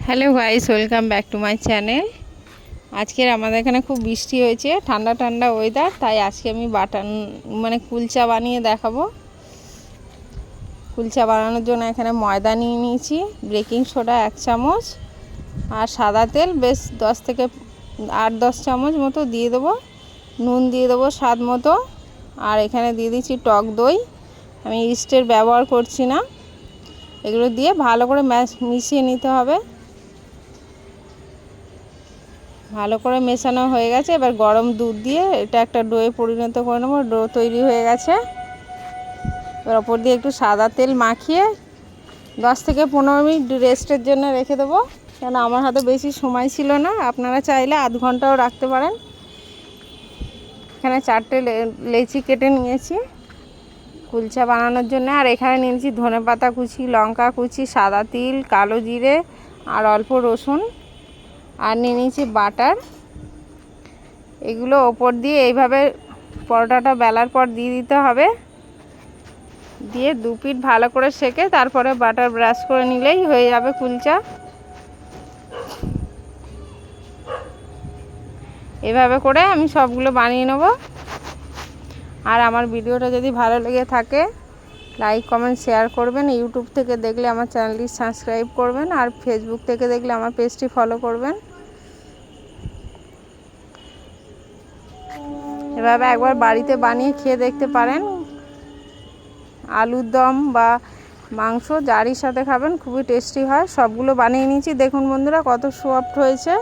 Hello guys, welcome back to my channel. আজকের আমাদের এখানে খুব বৃষ্টি হয়েছে, ঠান্ডা ঠান্ডা ওয়েদার, তাই আজকে আমি কুলচা বানিয়ে দেখাবো। কুলচা বানানোর জন্য এখানে ময়দা নিয়ে নিয়েছি, বেকিং সোডা 1 চামচ আর সাদা তেল বেশ 8-10 চামচ মতো দিয়ে দেবো। নুন দিয়ে দেবো স্বাদ মতো। আর এখানে দিয়ে দিচ্ছি টক দই, আমি ইস্টের ব্যবহার করছি না। এগুলো দিয়ে ভালো করে মিশিয়ে নিতে হবে। ভালো করে মেশানো হয়ে গেছে, এবার গরম দুধ দিয়ে এটা একটা ডোয়ে পরিণত করে নেবো। ডো তৈরি হয়ে গেছে। এবার ওপর দিয়ে একটু সাদা তেল মাখিয়ে 10-15 মিনিট রেস্টের জন্য রেখে দেবো, কেন আমার হাতে বেশি সময় ছিল না। আপনারা চাইলে আধ ঘন্টাও রাখতে পারেন। এখানে 4টে লেচি কেটে নিয়েছি কুলচা বানানোর জন্য। আর এখানে নিয়েছি ধনেপাতা কুচি, লঙ্কা কুচি, সাদা তিল, কালো জিরে আর অল্প রসুন, আর নিয়ে নিয়েছি বাটার। এগুলো ওপর দিয়ে এইভাবে পরোটাটা বেলার পর দিয়ে দিতে হবে। দিয়ে 2 পিঠ ভালো করে সেকে তারপরে বাটার ব্রাশ করে নিলেই হয়ে যাবে কুলচা। এভাবে করে আমি সবগুলো বানিয়ে নেব। আর আমার ভিডিওটা যদি ভালো লেগে থাকে লাইক কমেন্ট শেয়ার করবেন। ইউটিউব থেকে দেখলে আমার চ্যানেলটি সাবস্ক্রাইব করবেন, আর ফেসবুক থেকে দেখলে আমার পেজটি ফলো করবেন। এভাবে একবার বাড়িতে বানিয়ে খেয়ে দেখতে পারেন। আলুর দম বা মাংস যারই সাথে খাবেন খুবই টেস্টি হয়। সবগুলো বানিয়ে নিয়েছি, দেখুন বন্ধুরা কত সফট হয়েছে।